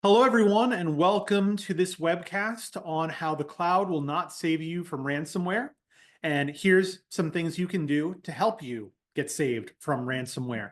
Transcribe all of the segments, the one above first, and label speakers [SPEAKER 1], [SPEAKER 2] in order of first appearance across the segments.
[SPEAKER 1] Hello, everyone, and welcome to this webcast on how the cloud will not save you from ransomware. And here's some things you can do to help you get saved from ransomware.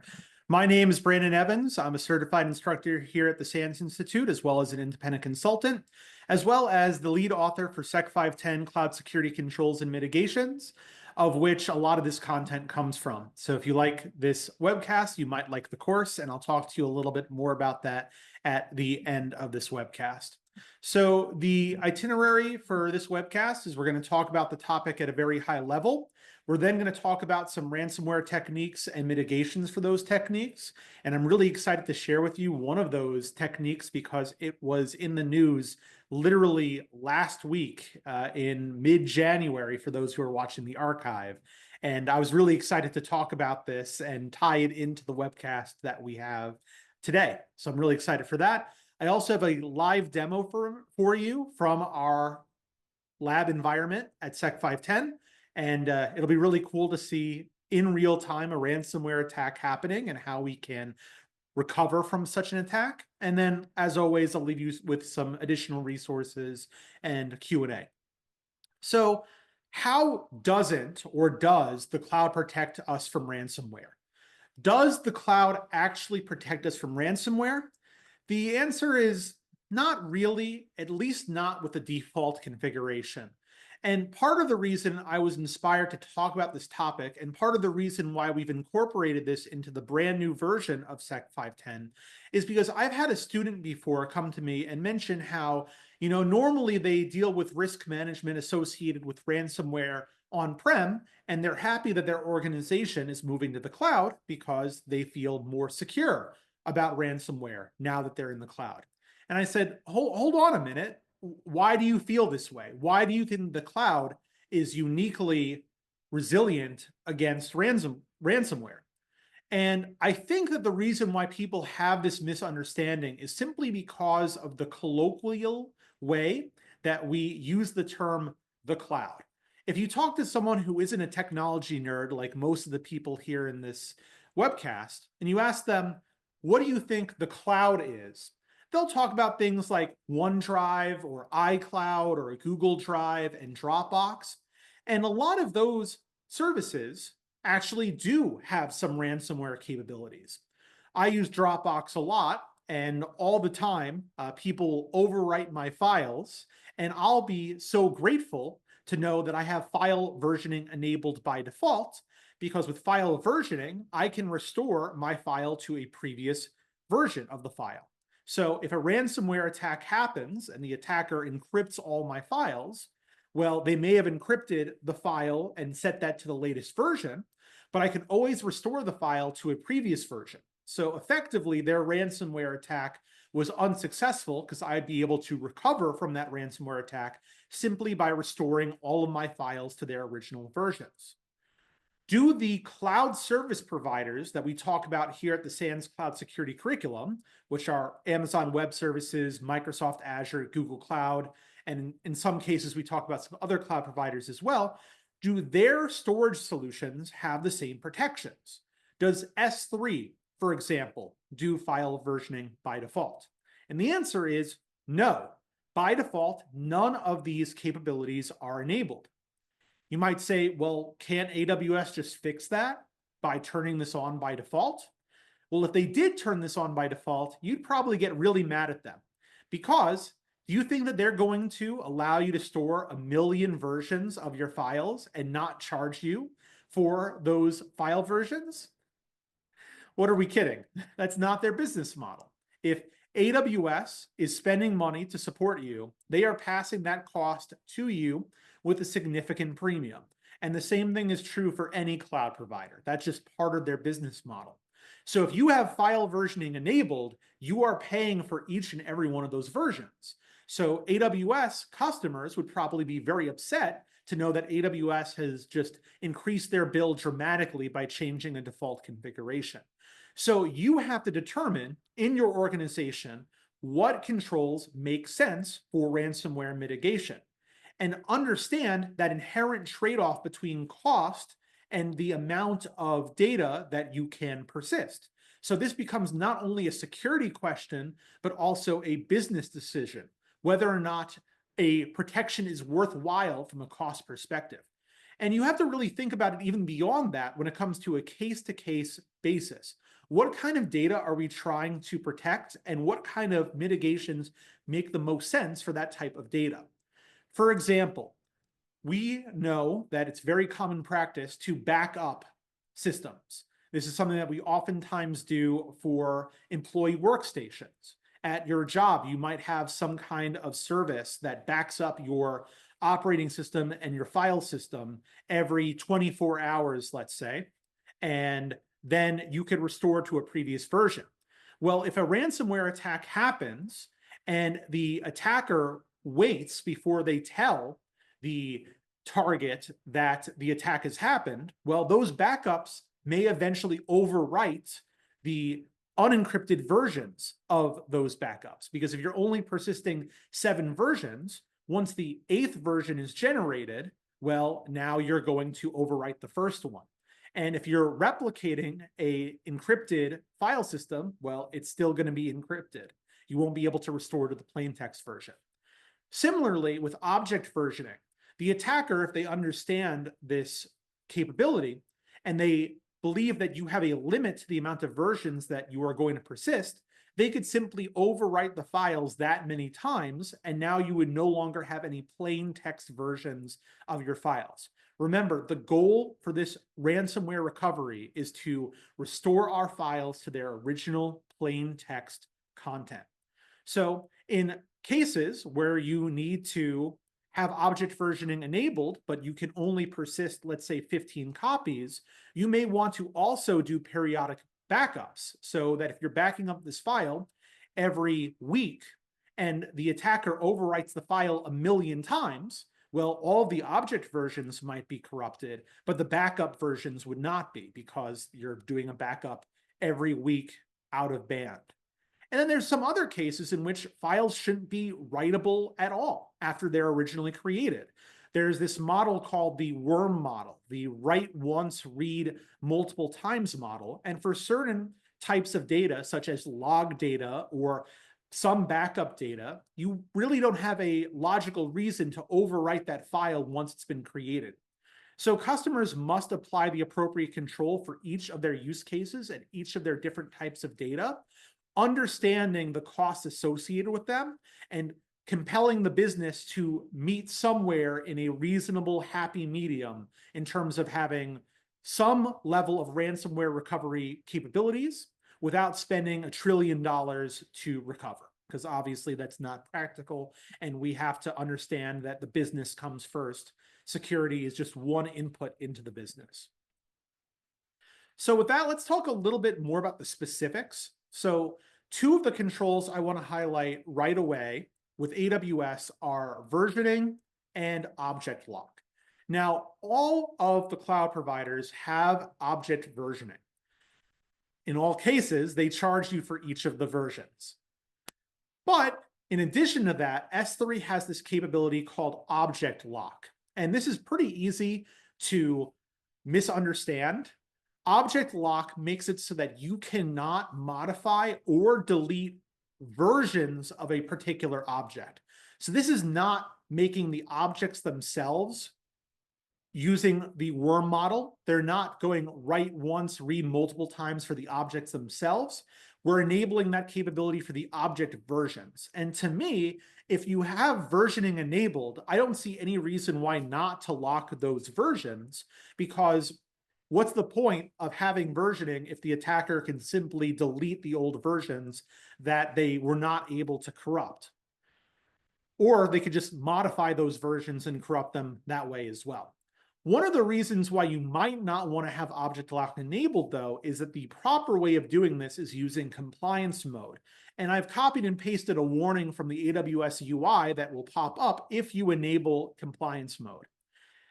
[SPEAKER 1] My name is Brandon Evans. I'm a certified instructor here at the SANS Institute, as well as an independent consultant, as well as the lead author for SEC 510 Cloud Security Controls and Mitigations, of which a lot of this content comes from. So if you like this webcast, you might like the course, and I'll talk to you a little bit more about that at the end of this webcast. So the itinerary for this webcast is we're going to talk about the topic at a very high level. We're then going to talk about some ransomware techniques and mitigations for those techniques. And I'm really excited to share with you one of those techniques because it was in the news literally last week in mid-January for those who are watching the archive. And I was really excited to talk about this and tie it into the webcast that we have today. So I'm really excited for that. I also have a live demo for you from our lab environment at SEC 510. And it'll be really cool to see in real time a ransomware attack happening and how we can recover from such an attack. And then, as always, I'll leave you with some additional resources and Q&A. So how doesn't or does the cloud protect us from ransomware? Does the cloud actually protect us from ransomware? The answer is not really, at least not with the default configuration. And part of the reason I was inspired to talk about this topic, and part of the reason why we've incorporated this into the brand new version of SEC 510, is because I've had a student before come to me and mention how, normally they deal with risk management associated with ransomware on-prem, and they're happy that their organization is moving to the cloud because they feel more secure about ransomware now that they're in the cloud. And I said, hold on a minute. Why do you feel this way? Why do you think the cloud is uniquely resilient against ransomware? And I think that the reason why people have this misunderstanding is simply because of the colloquial way that we use the term the cloud. If you talk to someone who isn't a technology nerd, like most of the people here in this webcast, and you ask them, what do you think the cloud is? They'll talk about things like OneDrive or iCloud or Google Drive and Dropbox. And a lot of those services actually do have some ransomware capabilities. I use Dropbox a lot, and all the time, people overwrite my files, and I'll be so grateful to know that I have file versioning enabled by default, because with file versioning, I can restore my file to a previous version of the file. So if a ransomware attack happens and the attacker encrypts all my files, well, they may have encrypted the file and set that to the latest version, but I can always restore the file to a previous version. So effectively, their ransomware attack was unsuccessful because I'd be able to recover from that ransomware attack simply by restoring all of my files to their original versions. Do the cloud service providers that we talk about here at the SANS Cloud Security Curriculum, which are Amazon Web Services, Microsoft Azure, Google Cloud, and in some cases we talk about some other cloud providers as well, do their storage solutions have the same protections? Does S3, for example, do file versioning by default? And the answer is no. By default, none of these capabilities are enabled. You might say, well, can't AWS just fix that by turning this on by default? Well, if they did turn this on by default, you'd probably get really mad at them, because do you think that they're going to allow you to store 1 million versions of your files and not charge you for those file versions? What are we kidding? That's not their business model. If AWS is spending money to support you, they are passing that cost to you with a significant premium. And the same thing is true for any cloud provider. That's just part of their business model. So if you have file versioning enabled, you are paying for each and every one of those versions. So AWS customers would probably be very upset to know that AWS has just increased their bill dramatically by changing a default configuration. So you have to determine in your organization what controls make sense for ransomware mitigation, and understand that inherent trade-off between cost and the amount of data that you can persist. So this becomes not only a security question, but also a business decision, whether or not a protection is worthwhile from a cost perspective. And you have to really think about it even beyond that when it comes to a case-to-case basis. What kind of data are we trying to protect, and what kind of mitigations make the most sense for that type of data? For example, we know that it's very common practice to back up systems. This is something that we oftentimes do for employee workstations. At your job, you might have some kind of service that backs up your operating system and your file system every 24 hours, let's say, and then you could restore to a previous version. Well, if a ransomware attack happens and the attacker waits before they tell the target that the attack has happened, well, those backups may eventually overwrite the unencrypted versions of those backups. Because if you're only persisting 7 versions, once the 8th version is generated, well, now you're going to overwrite the first one. And if you're replicating a encrypted file system, well, it's still going to be encrypted. You won't be able to restore to the plain text version. Similarly, with object versioning, the attacker, if they understand this capability and they believe that you have a limit to the amount of versions that you are going to persist, they could simply overwrite the files that many times, and now you would no longer have any plain text versions of your files. Remember, the goal for this ransomware recovery is to restore our files to their original plain text content. So in cases where you need to have object versioning enabled, but you can only persist, let's say, 15 copies, you may want to also do periodic backups, so that if you're backing up this file every week and the attacker overwrites the file 1,000,000 times, well, all the object versions might be corrupted, but the backup versions would not be, because you're doing a backup every week out of band. And then there's some other cases in which files shouldn't be writable at all after they're originally created. There's this model called the worm model, the write once, read multiple times model. And for certain types of data, such as log data or some backup data, you really don't have a logical reason to overwrite that file once it's been created. So customers must apply the appropriate control for each of their use cases and each of their different types of data, understanding the costs associated with them and compelling the business to meet somewhere in a reasonable, happy medium in terms of having some level of ransomware recovery capabilities without spending $1 trillion to recover, because obviously that's not practical, and we have to understand that the business comes first. Security is just one input into the business. So with that, let's talk a little bit more about the specifics. So 2 of the controls I want to highlight right away with AWS are versioning and object lock. Now, all of the cloud providers have object versioning. In all cases, they charge you for each of the versions. But in addition to that, S3 has this capability called object lock. And this is pretty easy to misunderstand. Object lock makes it so that you cannot modify or delete versions of a particular object. So this is not making the objects themselves using the worm model. They're not going write once, read multiple times for the objects themselves. We're enabling that capability for the object versions. And to me, if you have versioning enabled, I don't see any reason why not to lock those versions, because what's the point of having versioning if the attacker can simply delete the old versions that they were not able to corrupt? Or they could just modify those versions and corrupt them that way as well. One of the reasons why you might not want to have object lock enabled, though, is that the proper way of doing this is using compliance mode. And I've copied and pasted a warning from the AWS UI that will pop up if you enable compliance mode.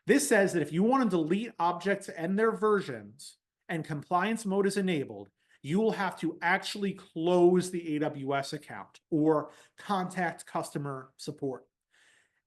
[SPEAKER 1] This says that if you want to delete objects and their versions and compliance mode is enabled, you will have to actually close the AWS account or contact customer support.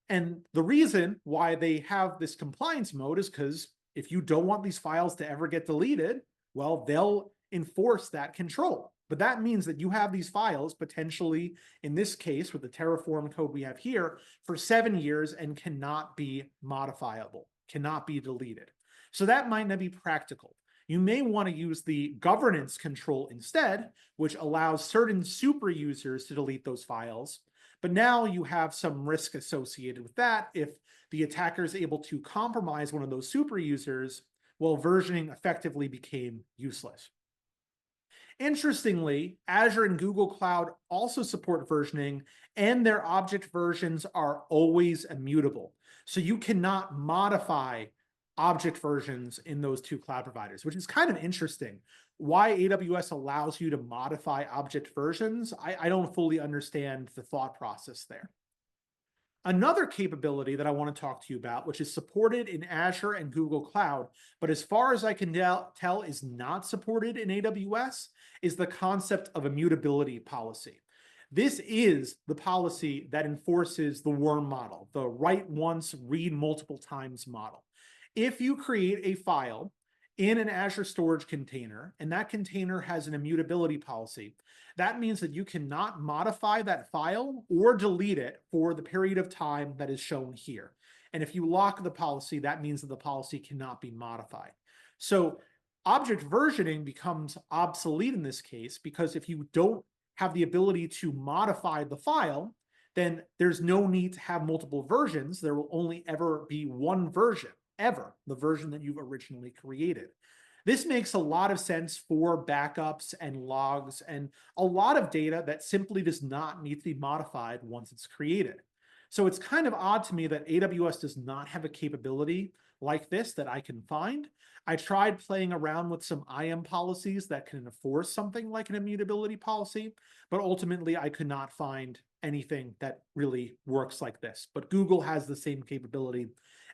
[SPEAKER 1] And the reason why they have this compliance mode is because if you don't want these files to ever get deleted, well, they'll enforce that control. But that means that you have these files potentially, in this case, with the Terraform code we have here, for 7 years and cannot be modifiable, cannot be deleted. So that might not be practical. You may want to use the governance control instead, which allows certain super users to delete those files. But now you have some risk associated with that. If the attacker is able to compromise one of those super users, well, versioning effectively became useless. Interestingly, Azure and Google Cloud also support versioning, and their object versions are always immutable. So you cannot modify object versions in those two cloud providers, which is kind of interesting. Why AWS allows you to modify object versions, I don't fully understand the thought process there. Another capability that I want to talk to you about, which is supported in Azure and Google Cloud, but as far as I can tell is not supported in AWS, is the concept of immutability policy. This is the policy that enforces the worm model, the write once, read multiple times model. If you create a file in an Azure storage container, and that container has an immutability policy, that means that you cannot modify that file or delete it for the period of time that is shown here. And if you lock the policy, that means that the policy cannot be modified. So object versioning becomes obsolete in this case, because if you don't have the ability to modify the file, then there's no need to have multiple versions. There will only ever be one version, ever, the version that you've originally created. This makes a lot of sense for backups and logs and a lot of data that simply does not need to be modified once it's created. So it's kind of odd to me that AWS does not have a capability like this that I can find. I tried playing around with some IAM policies that can enforce something like an immutability policy, but ultimately I could not find anything that really works like this. But Google has the same capability,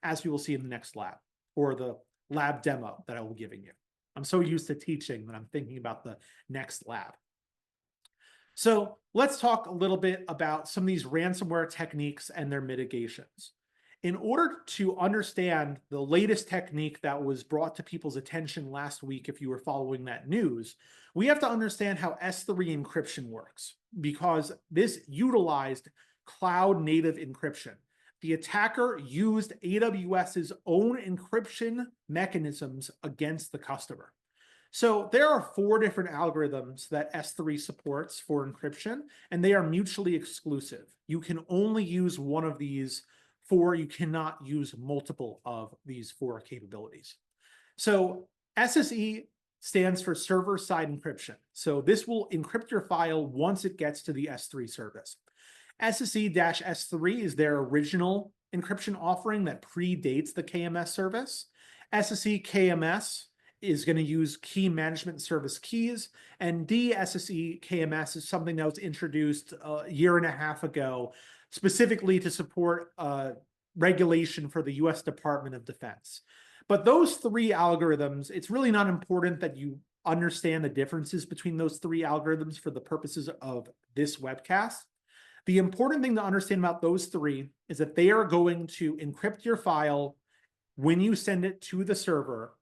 [SPEAKER 1] as you will see in the next lab, or the lab demo that I will be giving you. I'm so used to teaching that I'm thinking about the next lab. So let's talk a little bit about some of these ransomware techniques and their mitigations. In order to understand the latest technique that was brought to people's attention last week, if you were following that news, we have to understand how S3 encryption works, because this utilized cloud native encryption. The attacker used AWS's own encryption mechanisms against the customer. So there are 4 different algorithms that S3 supports for encryption, and they are mutually exclusive. You can only use one of these 4. You cannot use multiple of these 4 capabilities. So SSE stands for server-side encryption. So this will encrypt your file once it gets to the S3 service. SSE-S3 is their original encryption offering that predates the KMS service. SSE KMS is going to use key management service keys, and DSSE KMS is something that was introduced a year and a half ago, specifically to support regulation for the US Department of Defense. But those 3 algorithms, it's really not important that you understand the differences between those 3 algorithms for the purposes of this webcast. The important thing to understand about those 3 is that they are going to encrypt your file when you send it to the server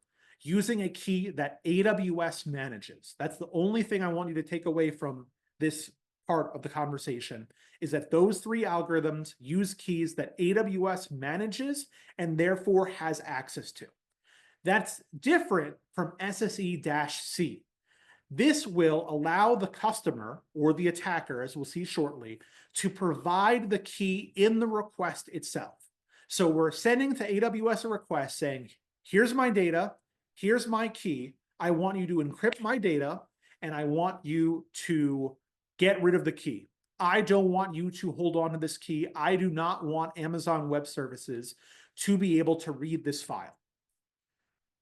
[SPEAKER 1] using a key that AWS manages. That's the only thing I want you to take away from this part of the conversation, is that those 3 algorithms use keys that AWS manages and therefore has access to. That's different from SSE-C. This will allow the customer or the attacker, as we'll see shortly, to provide the key in the request itself. So we're sending to AWS a request saying, here's my data, here's my key, I want you to encrypt my data, and I want you to get rid of the key. I don't want you to hold on to this key. I do not want Amazon Web Services to be able to read this file,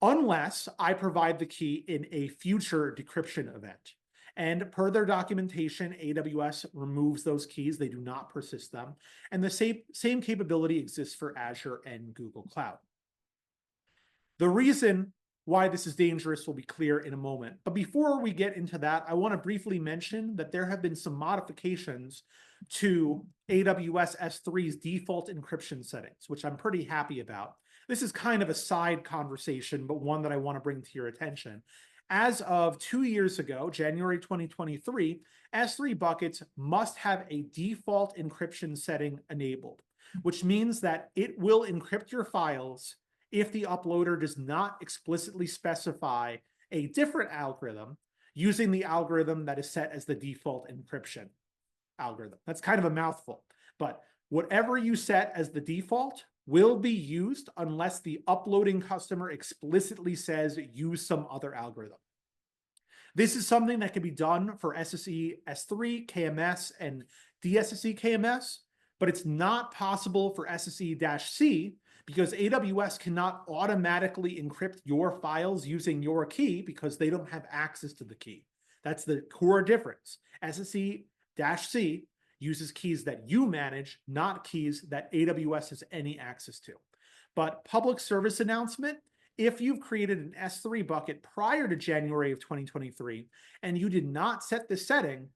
[SPEAKER 1] unless I provide the key in a future decryption event. And per their documentation, AWS removes those keys. They do not persist them. And the same capability exists for Azure and Google Cloud. The reason why this is dangerous will be clear in a moment. But before we get into that, I want to briefly mention that there have been some modifications to AWS S3's default encryption settings, which I'm pretty happy about. This is kind of a side conversation, but one that I want to bring to your attention. As of 2 years ago, January 2023, S3 buckets must have a default encryption setting enabled, which means that it will encrypt your files if the uploader does not explicitly specify a different algorithm using the algorithm that is set as the default encryption algorithm. That's kind of a mouthful, but whatever you set as the default will be used unless the uploading customer explicitly says use some other algorithm. This is something that can be done for SSE S3, KMS, and DSSE KMS, but it's not possible for SSE-C because AWS cannot automatically encrypt your files using your key because they don't have access to the key. That's the core difference. SSE-C uses keys that you manage, not keys that AWS has any access to. But public service announcement, if you've created an S3 bucket prior to January of 2023 and you did not set this setting,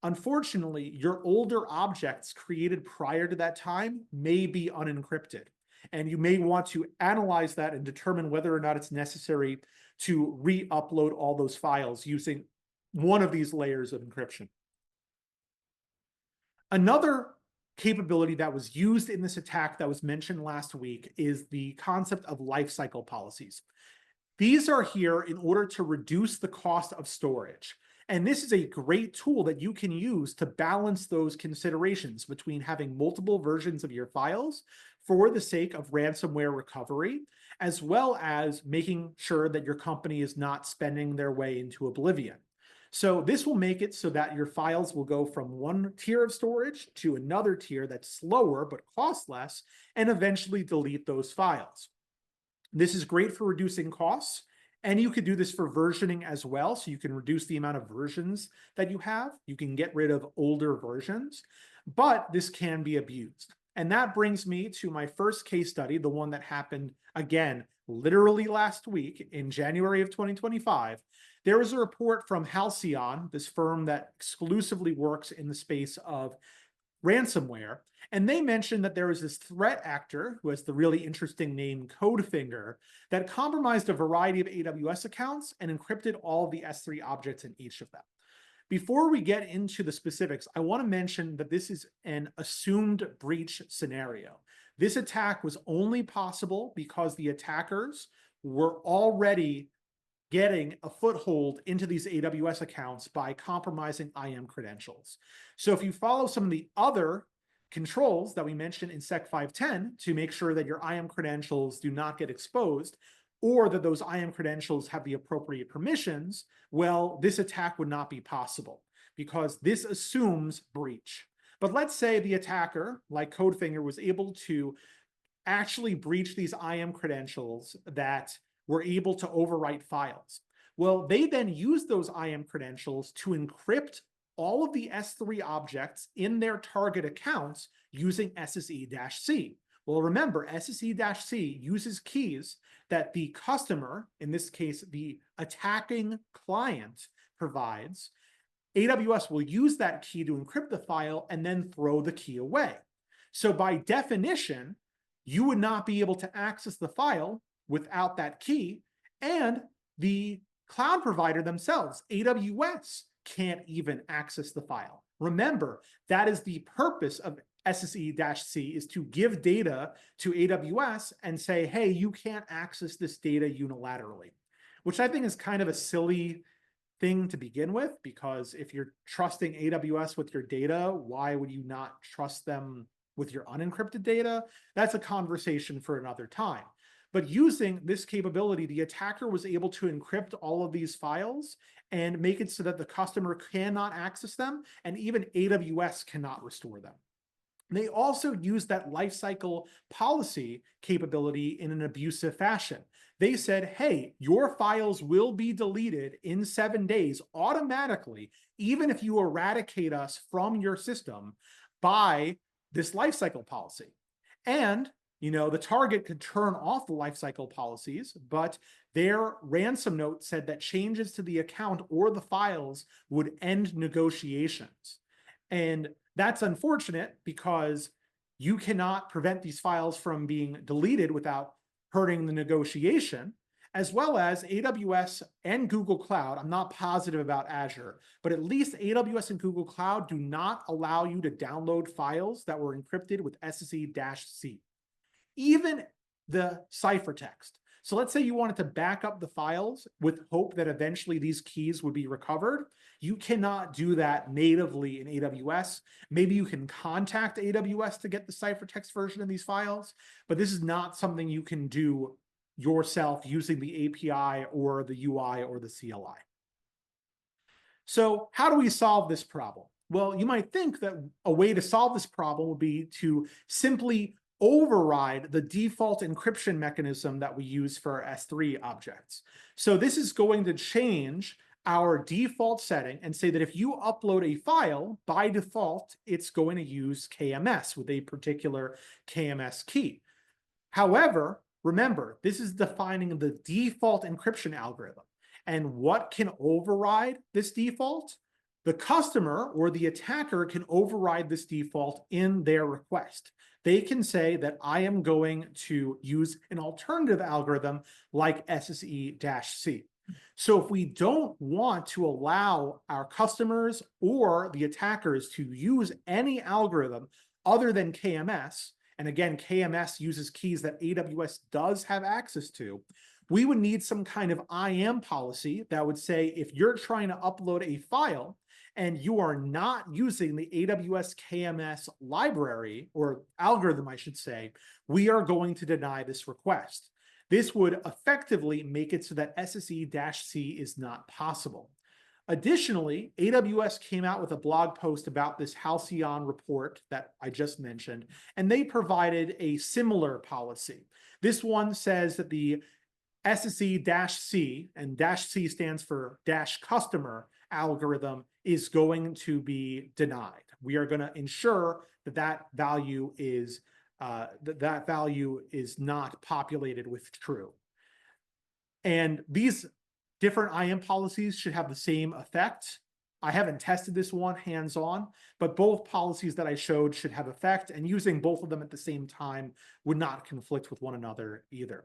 [SPEAKER 1] unfortunately, your older objects created prior to that time may be unencrypted. And you may want to analyze that and determine whether or not it's necessary to re-upload all those files using one of these layers of encryption. Another capability that was used in this attack that was mentioned last week is the concept of lifecycle policies. These are here in order to reduce the cost of storage. And this is a great tool that you can use to balance those considerations between having multiple versions of your files for the sake of ransomware recovery, as well as making sure that your company is not spending their way into oblivion. So this will make it so that your files will go from one tier of storage to another tier that's slower but costs less, and eventually delete those files. This is great for reducing costs, and you could do this for versioning as well, so you can reduce the amount of versions that you have. You can get rid of older versions, but this can be abused. And that brings me to my first case study, the one that happened, again, literally last week in January of 2025. There was a report from Halcyon, this firm that exclusively works in the space of ransomware, and they mentioned that there was this threat actor who has the really interesting name Codefinger that compromised a variety of AWS accounts and encrypted all of the S3 objects in each of them. Before we get into the specifics, I want to mention that this is an assumed breach scenario. This attack was only possible because the attackers were already getting a foothold into these AWS accounts by compromising IAM credentials. So if you follow some of the other controls that we mentioned in Sec 510 to make sure that your IAM credentials do not get exposed, or that those IAM credentials have the appropriate permissions, well, this attack would not be possible because this assumes breach. But let's say the attacker, like Codefinger, was able to actually breach these IAM credentials that were able to overwrite files. Well, they then use those IAM credentials to encrypt all of the S3 objects in their target accounts using SSE-C. Well, remember, SSE-C uses keys that the customer, in this case, the attacking client, provides. AWS will use that key to encrypt the file and then throw the key away. So by definition, you would not be able to access the file without that key, and the cloud provider themselves, AWS, can't even access the file. Remember, that is the purpose of SSE-C, is to give data to AWS and say, hey, you can't access this data unilaterally, which I think is kind of a silly thing to begin with, because if you're trusting AWS with your data, why would you not trust them with your unencrypted data? That's a conversation for another time. But using this capability, the attacker was able to encrypt all of these files and make it so that the customer cannot access them, and even AWS cannot restore them. They also used that lifecycle policy capability in an abusive fashion. They said, hey, your files will be deleted in 7 days automatically, even if you eradicate us from your system by this lifecycle policy. And the target could turn off the lifecycle policies, but their ransom note said that changes to the account or the files would end negotiations. And that's unfortunate because you cannot prevent these files from being deleted without hurting the negotiation. as well as AWS and Google Cloud. I'm not positive about Azure, but at least AWS and Google Cloud do not allow you to download files that were encrypted with SSE-C, even the ciphertext. So let's say you wanted to back up the files with hope that eventually these keys would be recovered. You cannot do that natively in AWS. Maybe you can contact AWS to get the ciphertext version of these files, but this is not something you can do yourself using the API or the UI or the CLI. So how do we solve this problem? Well, you might think that a way to solve this problem would be to simply override the default encryption mechanism that we use for our S3 objects. So this is going to change our default setting and say that if you upload a file, by default, it's going to use KMS with a particular KMS key. However, remember, this is defining the default encryption algorithm. And what can override this default? The customer or the attacker can override this default in their request. They can say that I am going to use an alternative algorithm like SSE-C. So if we don't want to allow our customers or the attackers to use any algorithm other than KMS, and again, KMS uses keys that AWS does have access to, we would need some kind of IAM policy that would say if you're trying to upload a file and you are not using the AWS KMS library or algorithm, I should say, we are going to deny this request. This would effectively make it so that SSE-C is not possible. Additionally, AWS came out with a blog post about this Halcyon report that I just mentioned, and they provided a similar policy. This one says that the SSE-C, and -C stands for -customer algorithm, is going to be denied. We are going to ensure that that value is not populated with true. And these different IAM policies should have the same effect. I haven't tested this one hands-on, but both policies that I showed should have effect, and using both of them at the same time would not conflict with one another either.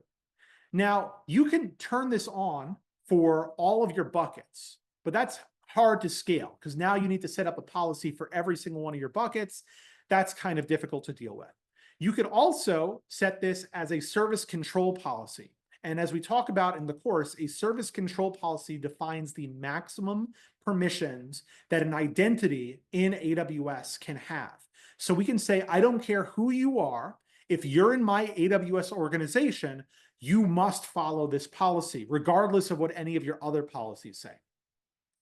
[SPEAKER 1] Now, you can turn this on for all of your buckets, but that's hard to scale because now you need to set up a policy for every single one of your buckets. That's kind of difficult to deal with. You could also set this as a service control policy. And as we talk about in the course, a service control policy defines the maximum permissions that an identity in AWS can have. So we can say, I don't care who you are, if you're in my AWS organization, you must follow this policy, regardless of what any of your other policies say.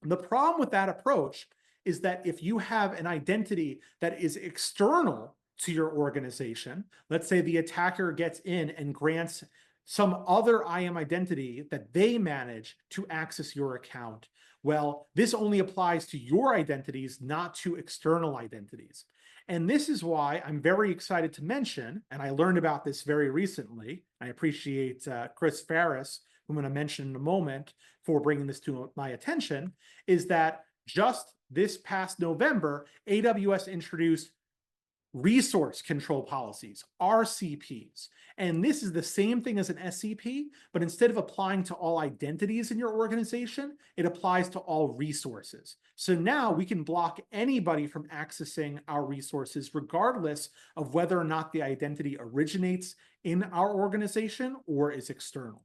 [SPEAKER 1] And the problem with that approach is that if you have an identity that is external to your organization, let's say the attacker gets in and grants some other IAM identity that they manage to access your account, well, this only applies to your identities, not to external identities. And this is why I'm very excited to mention, and I learned about this very recently. I appreciate Chris Ferris, who I'm going to mention in a moment, for bringing this to my attention, is that just this past November, AWS introduced resource control policies, RCPs. And this is the same thing as an SCP, but instead of applying to all identities in your organization, it applies to all resources. So now we can block anybody from accessing our resources, regardless of whether or not the identity originates in our organization or is external.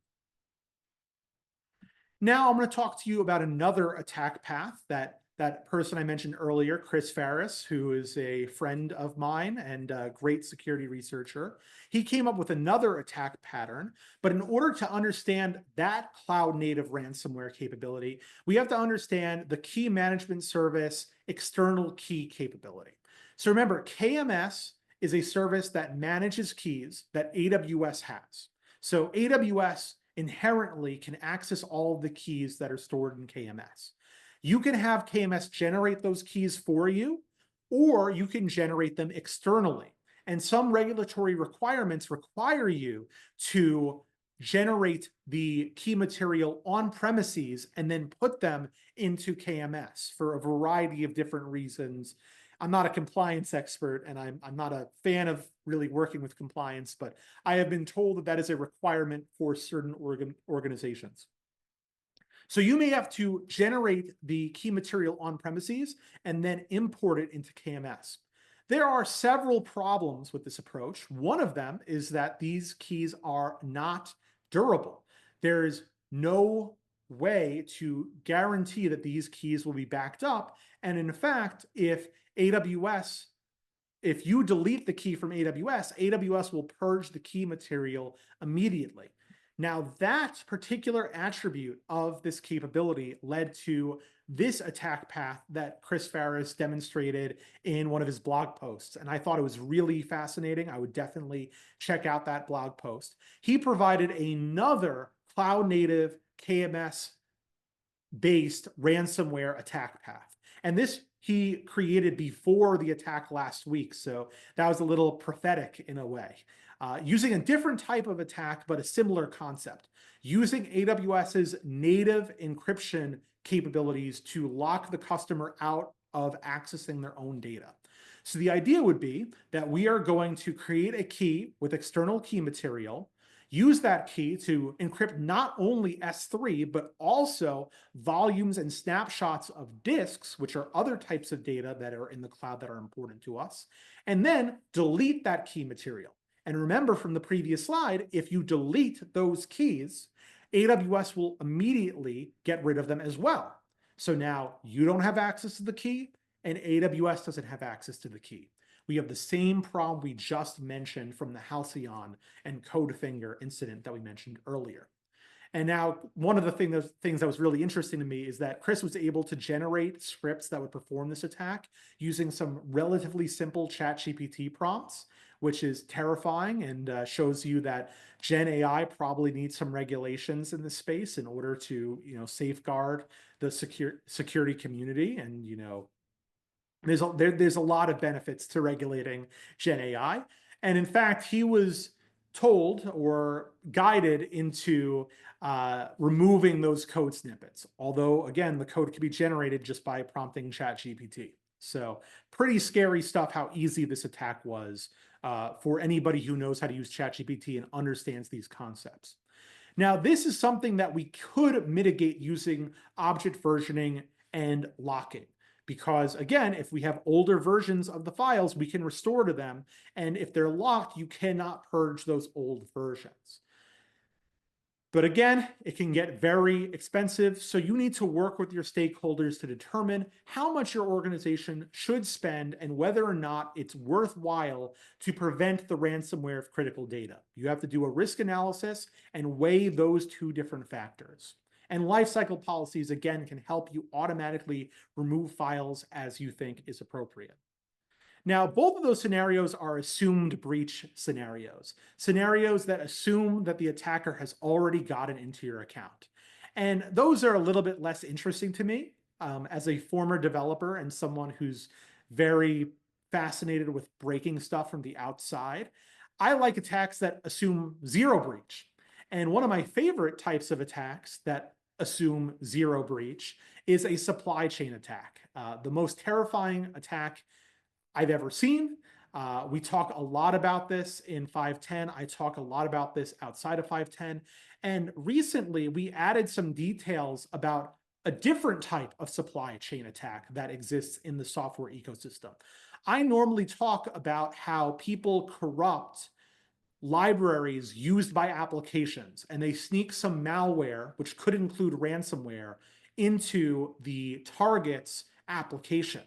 [SPEAKER 1] Now I'm going to talk to you about another attack path that person I mentioned earlier, Chris Ferris, who is a friend of mine and a great security researcher. He came up with another attack pattern, but in order to understand that cloud-native ransomware capability, we have to understand the key management service external key capability. So remember, KMS is a service that manages keys that AWS has. So AWS inherently can access all of the keys that are stored in KMS. You can have KMS generate those keys for you, or you can generate them externally. And some regulatory requirements require you to generate the key material on premises and then put them into KMS for a variety of different reasons, I'm not a compliance expert, and I'm not a fan of really working with compliance, but I have been told that that is a requirement for certain organizations. So you may have to generate the key material on premises and then import it into KMS. There are several problems with this approach. One of them is that these keys are not durable. There's no way to guarantee that these keys will be backed up. And in fact, if you delete the key from AWS will purge the key material immediately. Now, that particular attribute of this capability led to this attack path that Chris Ferris demonstrated in one of his blog posts. And I thought it was really fascinating. I would definitely check out that blog post. He provided another cloud-native KMS-based ransomware attack path. And this he created before the attack last week. So that was a little prophetic in a way. Using a different type of attack, but a similar concept. Using AWS's native encryption capabilities to lock the customer out of accessing their own data. So the idea would be that we are going to create a key with external key material, use that key to encrypt not only S3, but also volumes and snapshots of disks, which are other types of data that are in the cloud that are important to us, and then delete that key material. And remember from the previous slide, if you delete those keys, AWS will immediately get rid of them as well. So now you don't have access to the key, and AWS doesn't have access to the key. We have the same problem we just mentioned from the Halcyon and Codefinger incident that we mentioned earlier. And now one of the things that was really interesting to me is that Chris was able to generate scripts that would perform this attack using some relatively simple ChatGPT prompts, which is terrifying and shows you that Gen AI probably needs some regulations in this space in order to, safeguard the security community. And, there's a lot of benefits to regulating Gen AI. And in fact, he was told or guided into removing those code snippets. Although, again, the code can be generated just by prompting ChatGPT. So pretty scary stuff how easy this attack was for anybody who knows how to use ChatGPT and understands these concepts. Now, this is something that we could mitigate using object versioning and locking. Because again, if we have older versions of the files, we can restore to them. And if they're locked, you cannot purge those old versions. But again, it can get very expensive. So you need to work with your stakeholders to determine how much your organization should spend and whether or not it's worthwhile to prevent the ransomware of critical data. You have to do a risk analysis and weigh those two different factors. And lifecycle policies, again, can help you automatically remove files as you think is appropriate. Now, both of those scenarios are assumed breach scenarios, scenarios that assume that the attacker has already gotten into your account. And those are a little bit less interesting to me as a former developer and someone who's very fascinated with breaking stuff from the outside. I like attacks that assume zero breach. And one of my favorite types of attacks that assume zero breach is a supply chain attack. The most terrifying attack I've ever seen. We talk a lot about this in 5.10. I talk a lot about this outside of 5.10. And recently we added some details about a different type of supply chain attack that exists in the software ecosystem. I normally talk about how people corrupt libraries used by applications, and they sneak some malware, which could include ransomware, into the target's application.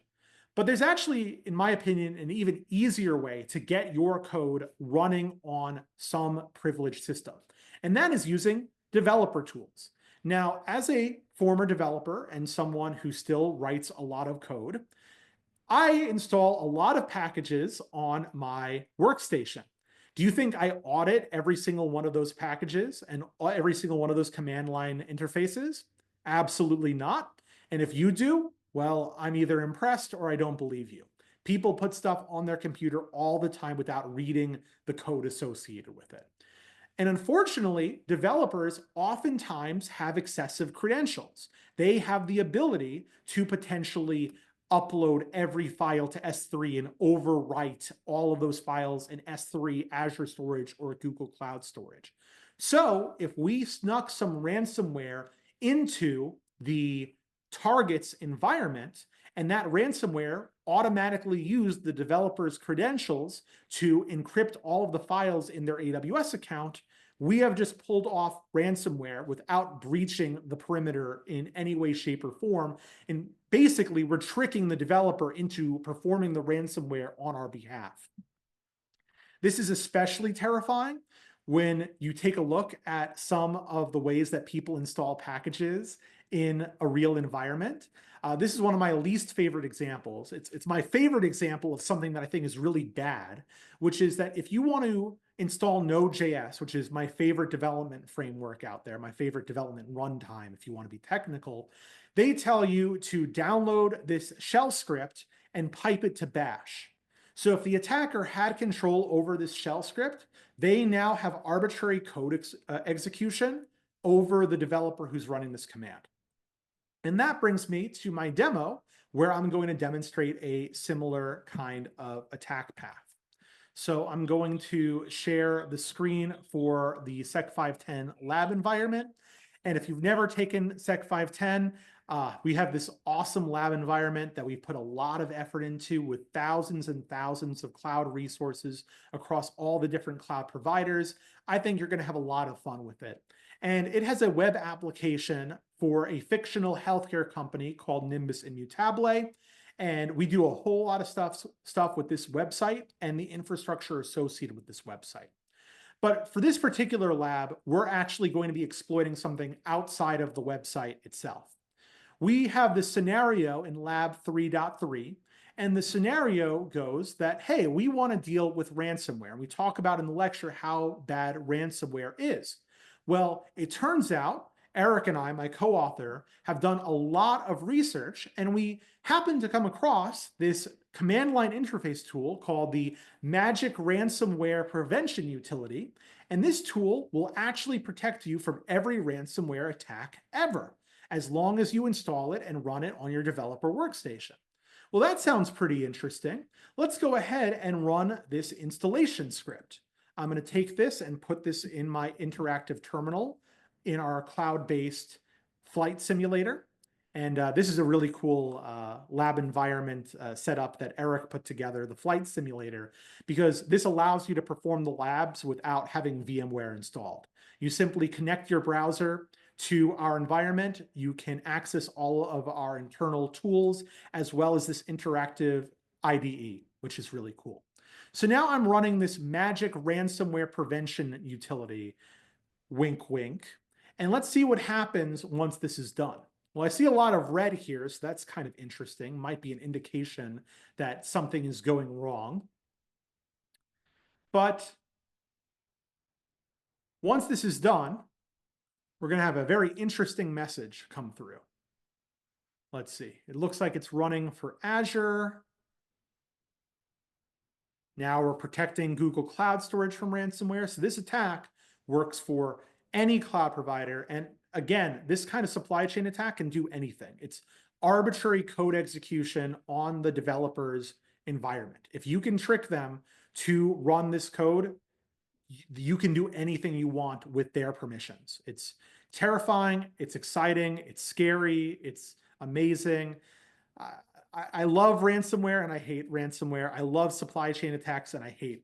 [SPEAKER 1] But there's actually, in my opinion, an even easier way to get your code running on some privileged system, and that is using developer tools. Now, as a former developer and someone who still writes a lot of code, I install a lot of packages on my workstation. Do you think I audit every single one of those packages and every single one of those command line interfaces? Absolutely not. And if you do, well, I'm either impressed or I don't believe you. People put stuff on their computer all the time without reading the code associated with it. And unfortunately, developers oftentimes have excessive credentials. They have the ability to potentially upload every file to S3 and overwrite all of those files in S3, Azure storage, or Google Cloud storage. So if we snuck some ransomware into the target's environment, and that ransomware automatically used the developer's credentials to encrypt all of the files in their AWS account, we have just pulled off ransomware without breaching the perimeter in any way, shape, or form. And basically, we're tricking the developer into performing the ransomware on our behalf. This is especially terrifying when you take a look at some of the ways that people install packages in a real environment. This is one of my least favorite examples. It's my favorite example of something that I think is really bad, which is that if you want to install Node.js, which is my favorite development framework out there, my favorite development runtime, if you want to be technical, they tell you to download this shell script and pipe it to bash. So if the attacker had control over this shell script, they now have arbitrary code execution over the developer who's running this command. And that brings me to my demo, where I'm going to demonstrate a similar kind of attack path. So I'm going to share the screen for the Sec 510 lab environment. And if you've never taken Sec 510, we have this awesome lab environment that we've put a lot of effort into with thousands and thousands of cloud resources across all the different cloud providers. I think you're going to have a lot of fun with it. And it has a web application for a fictional healthcare company called Nimbus Immutability. And we do a whole lot of stuff with this website and the infrastructure associated with this website. But for this particular lab, we're actually going to be exploiting something outside of the website itself. We have this scenario in lab 3.3, and the scenario goes that, hey, we want to deal with ransomware. We talk about in the lecture how bad ransomware is. Well, it turns out Eric and I, my co-author, have done a lot of research, and we happened to come across this command line interface tool called the Magic Ransomware Prevention Utility. And this tool will actually protect you from every ransomware attack ever, as long as you install it and run it on your developer workstation. Well, that sounds pretty interesting. Let's go ahead and run this installation script. I'm going to take this and put this in my interactive terminal in our cloud-based flight simulator. And this is a really cool lab environment setup that Eric put together, the flight simulator, because this allows you to perform the labs without having VMware installed. You simply connect your browser to our environment. You can access all of our internal tools, as well as this interactive IDE, which is really cool. So now I'm running this Magic Ransomware Prevention Utility, wink, wink. And let's see what happens once this is done. Well, I see a lot of red here, so that's kind of interesting. Might be an indication that something is going wrong. But once this is done, we're going to have a very interesting message come through. Let's see. It looks like it's running for Azure. Now we're protecting Google Cloud Storage from ransomware. So this attack works for any cloud provider. And again, this kind of supply chain attack can do anything. It's arbitrary code execution on the developer's environment. If you can trick them to run this code, you can do anything you want with their permissions. It's terrifying, it's exciting, it's scary, it's amazing. I love ransomware and I hate ransomware. I love supply chain attacks and I hate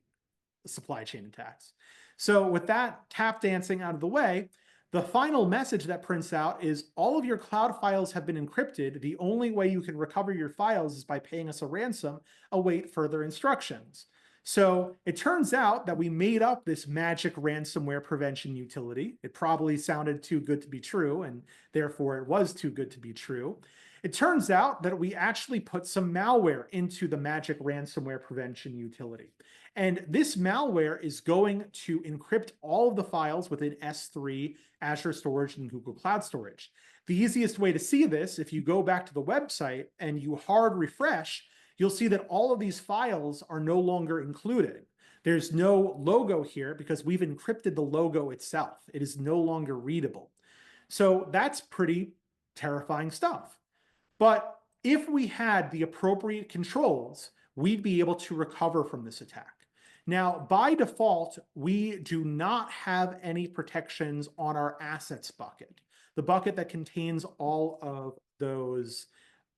[SPEAKER 1] supply chain attacks. So with that tap dancing out of the way, the final message that prints out is all of your cloud files have been encrypted. The only way you can recover your files is by paying us a ransom. Await further instructions. So it turns out that we made up this Magic Ransomware Prevention Utility. It probably sounded too good to be true, and therefore it was too good to be true. It turns out that we actually put some malware into the Magic Ransomware Prevention Utility. And this malware is going to encrypt all of the files within S3, Azure Storage, and Google Cloud Storage. The easiest way to see this, if you go back to the website and you hard refresh, you'll see that all of these files are no longer included. There's no logo here because we've encrypted the logo itself. It is no longer readable. So that's pretty terrifying stuff. But if we had the appropriate controls, we'd be able to recover from this attack. Now, by default, we do not have any protections on our assets bucket, the bucket that contains all of those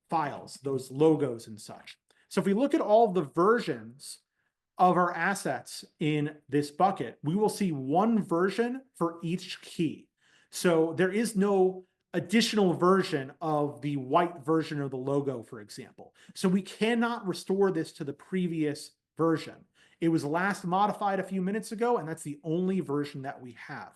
[SPEAKER 1] files, those logos and such. So if we look at all of the versions of our assets in this bucket, we will see one version for each key. So there is no additional version of the white version of the logo, for example. So we cannot restore this to the previous version. It was last modified a few minutes ago, and that's the only version that we have.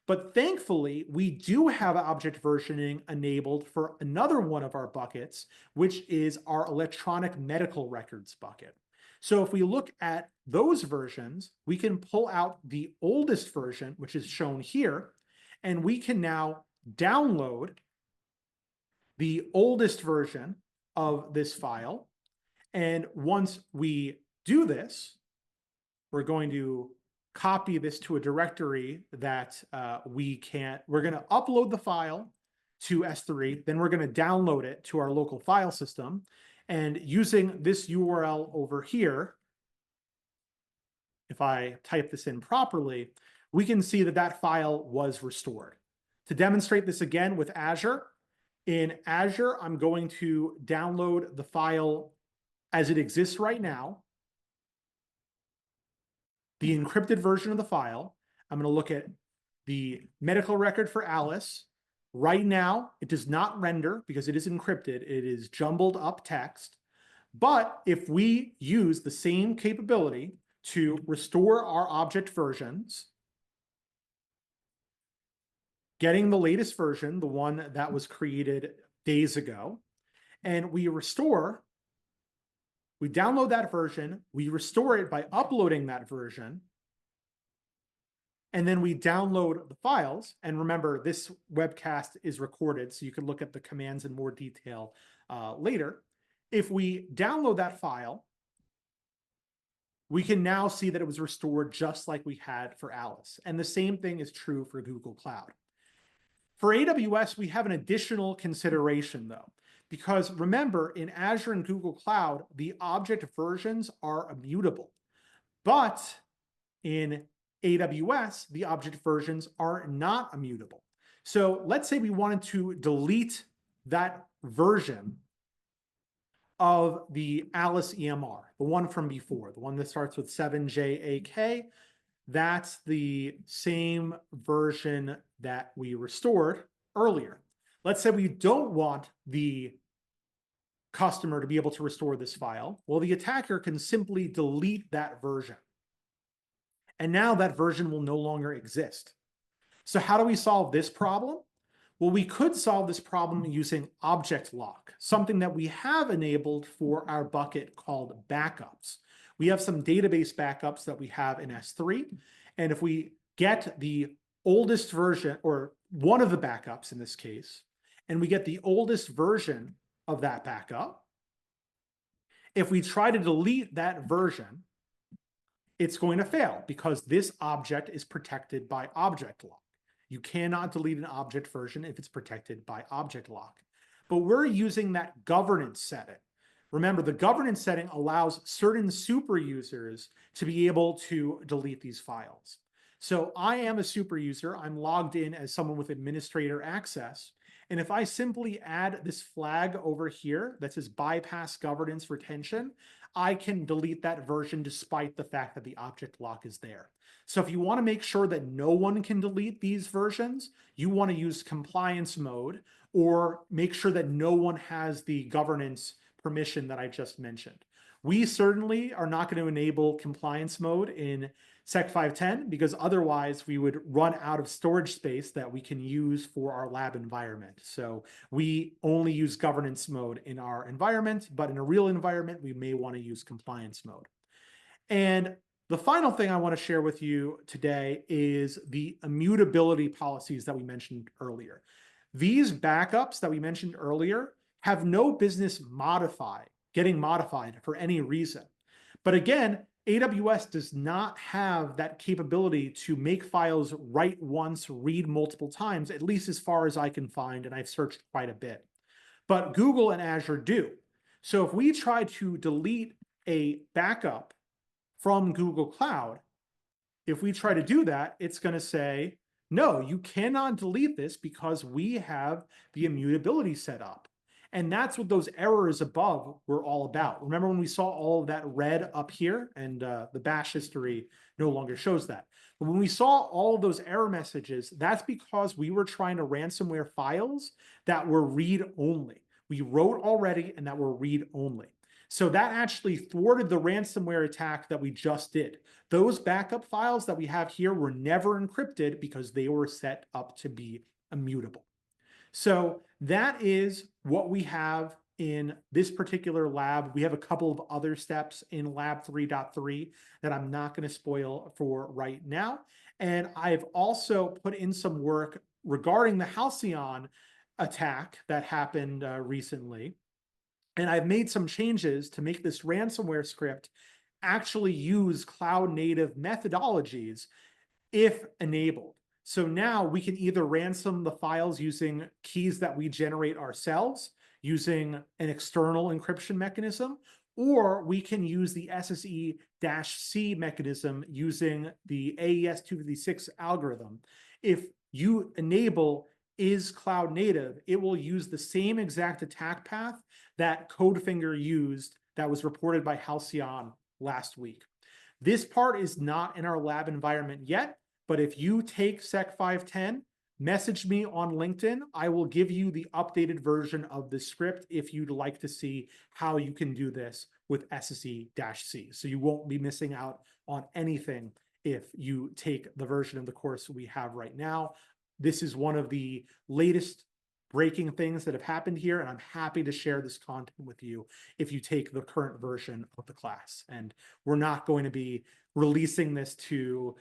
[SPEAKER 1] But thankfully, we do have object versioning enabled for another one of our buckets, which is our electronic medical records bucket. So if we look at those versions, we can pull out the oldest version, which is shown here, and we can now download the oldest version of this file. And once we do this, we're going to copy this to a directory that we're going to upload the file to S3, then we're going to download it to our local file system. And using this URL over here, if I type this in properly, we can see that that file was restored. To demonstrate this again with Azure, in Azure, I'm going to download the file as it exists right now, the encrypted version of the file. I'm going to look at the medical record for Alice. Right now, it does not render because it is encrypted. It is jumbled up text. But if we use the same capability to restore our object versions, getting the latest version, the one that was created days ago, and we download that version, we restore it by uploading that version, and then we download the files. And remember, this webcast is recorded, so you can look at the commands in more detail later. If we download that file, we can now see that it was restored just like we had for Alice. And the same thing is true for Google Cloud. For AWS, we have an additional consideration though, because remember, in Azure and Google Cloud, the object versions are immutable. But in AWS, the object versions are not immutable. So let's say we wanted to delete that version of the Alice EMR, the one from before, the one that starts with 7JAK. That's the same version that we restored earlier. Let's say we don't want the customer to be able to restore this file. Well, the attacker can simply delete that version. And now that version will no longer exist. So how do we solve this problem? Well, we could solve this problem using object lock, something that we have enabled for our bucket called backups. We have some database backups that we have in S3. And if we get the oldest version, or one of the backups in this case, and we get the oldest version of that backup, if we try to delete that version, it's going to fail because this object is protected by object lock. You cannot delete an object version if it's protected by object lock. But we're using that governance setting. Remember, the governance setting allows certain super users to be able to delete these files. So I am a super user. I'm logged in as someone with administrator access. And if I simply add this flag over here that says bypass governance retention, I can delete that version despite the fact that the object lock is there. So if you want to make sure that no one can delete these versions, you want to use compliance mode or make sure that no one has the governance permission that I just mentioned. We certainly are not going to enable compliance mode in Sec 510 because otherwise we would run out of storage space that we can use for our lab environment. So we only use governance mode in our environment, but in a real environment, we may want to use compliance mode. And the final thing I want to share with you today is the immutability policies that we mentioned earlier. These backups that we mentioned earlier have no business getting modified for any reason. But again, AWS does not have that capability to make files write once, read multiple times, at least as far as I can find, and I've searched quite a bit. but Google and Azure do. So if we try to delete a backup from Google Cloud, if we try to do that, it's going to say, no, you cannot delete this because we have the immutability set up. And that's what those errors above were all about. Remember when we saw all of that red up here, and the bash history no longer shows that. But when we saw all of those error messages, that's because we were trying to ransomware files that were read-only. We wrote already and that were read-only. So that actually thwarted the ransomware attack that we just did. Those backup files that we have here were never encrypted because they were set up to be immutable. So that is what we have in this particular lab. We have a couple of other steps in lab 3.3 that I'm not going to spoil for right now. And I've also put in some work regarding the Halcyon attack that happened recently. And I've made some changes to make this ransomware script actually use cloud native methodologies if enabled. So now we can either ransom the files using keys that we generate ourselves using an external encryption mechanism, or we can use the SSE-C mechanism using the AES-256 algorithm. If you enable is cloud native, it will use the same exact attack path that Codefinger used that was reported by Halcyon last week. This part is not in our lab environment yet, but if you take Sec 510, message me on LinkedIn. I will give you the updated version of the script if you'd like to see how you can do this with SSE-C. So you won't be missing out on anything if you take the version of the course we have right now. This is one of the latest breaking things that have happened here, and I'm happy to share this content with you if you take the current version of the class. And we're not going to be releasing this to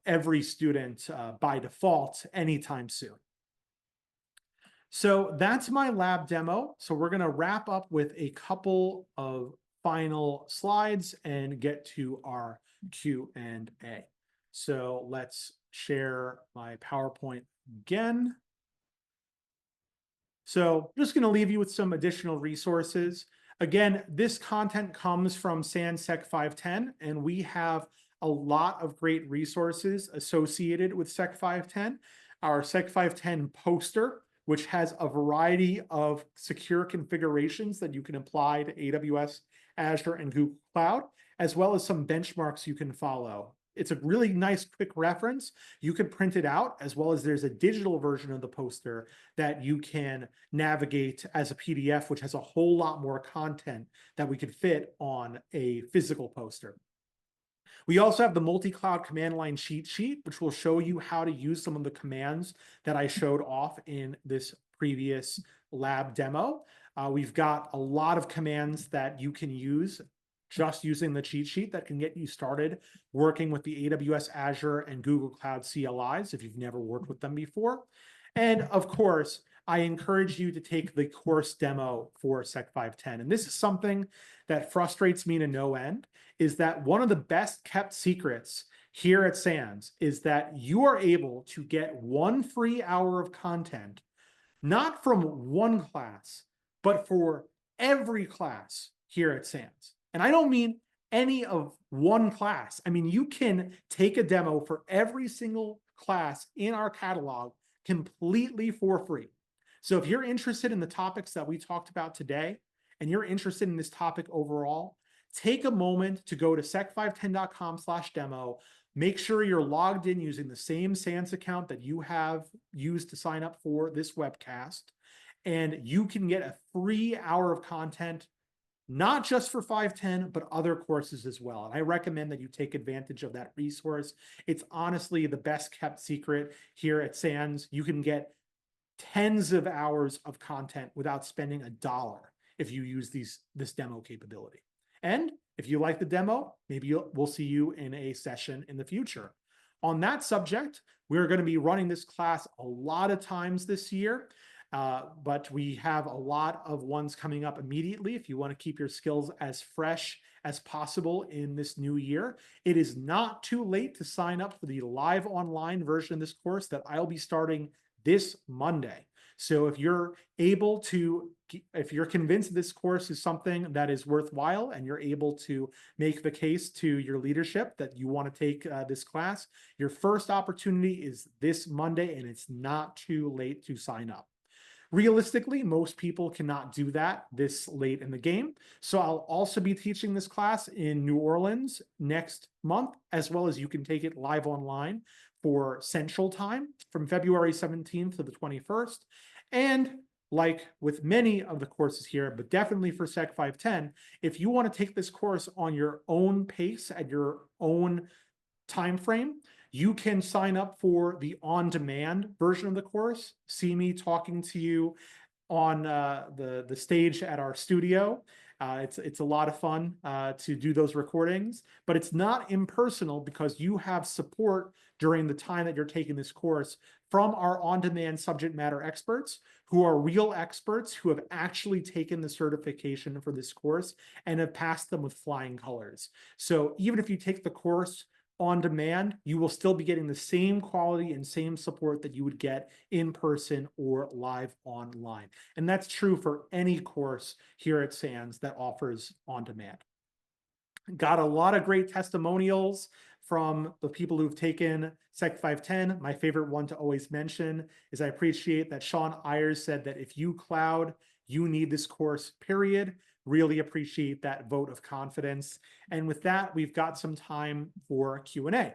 [SPEAKER 1] every student by default anytime soon. So that's my lab demo. So we're going to wrap up with a couple of final slides and get to our Q&A. So let's share my PowerPoint again. So I'm just going to leave you with some additional resources. Again, this content comes from SANS Sec 510, and we have a lot of great resources associated with Sec 510. Our Sec 510 poster, which has a variety of secure configurations that you can apply to AWS, Azure, and Google Cloud, as well as some benchmarks you can follow. It's a really nice quick reference. You can print it out, as well as there's a digital version of the poster that you can navigate as a PDF, which has a whole lot more content that we could fit on a physical poster. We also have the multi-cloud command line cheat sheet, which will show you how to use some of the commands that I showed off in this previous lab demo. We've got a lot of commands that you can use just using the cheat sheet that can get you started working with the AWS, Azure, and Google Cloud CLIs if you've never worked with them before. And of course, I encourage you to take the course demo for Sec 510. And this is something that frustrates me to no end, is that one of the best kept secrets here at SANS is that you are able to get 1 free hour of content, not from one class, but for every class here at SANS. And I don't mean any of one class. I mean, you can take a demo for every single class in our catalog completely for free. So if you're interested in the topics that we talked about today, and you're interested in this topic overall, take a moment to go to sec510.com/demo. Make sure you're logged in using the same SANS account that you have used to sign up for this webcast. And you can get a free hour of content, not just for 510, but other courses as well. And I recommend that you take advantage of that resource. It's honestly the best kept secret here at SANS. You can get tens of hours of content without spending $1 if you use this demo capability. And if you like the demo, maybe we'll see you in a session in the future. On that subject, we're going to be running this class a lot of times this year. But we have a lot of ones coming up immediately if you want to keep your skills as fresh as possible in this new year. It is not too late to sign up for the live online version of this course that I'll be starting this Monday. So if you're convinced this course is something that is worthwhile and you're able to make the case to your leadership that you want to take this class, your first opportunity is this Monday, and it's not too late to sign up. Realistically, most people cannot do that this late in the game. So I'll also be teaching this class in New Orleans next month, as well as you can take it live online for Central Time from February 17th to the 21st. And like with many of the courses here, but definitely for Sec 510, if you want to take this course on your own pace at your own time frame, you can sign up for the on-demand version of the course. See me talking to you on the stage at our studio. It's a lot of fun to do those recordings, but it's not impersonal because you have support during the time that you're taking this course from our on-demand subject matter experts who are real experts who have actually taken the certification for this course and have passed them with flying colors. So even if you take the course on demand, you will still be getting the same quality and same support that you would get in person or live online. And that's true for any course here at SANS that offers on demand. Got a lot of great testimonials from the people who've taken Sec 510. My favorite one to always mention is I appreciate that Sean Ayers said that if you cloud, you need this course, period. Really appreciate that vote of confidence. And with that, we've got some time for Q&A.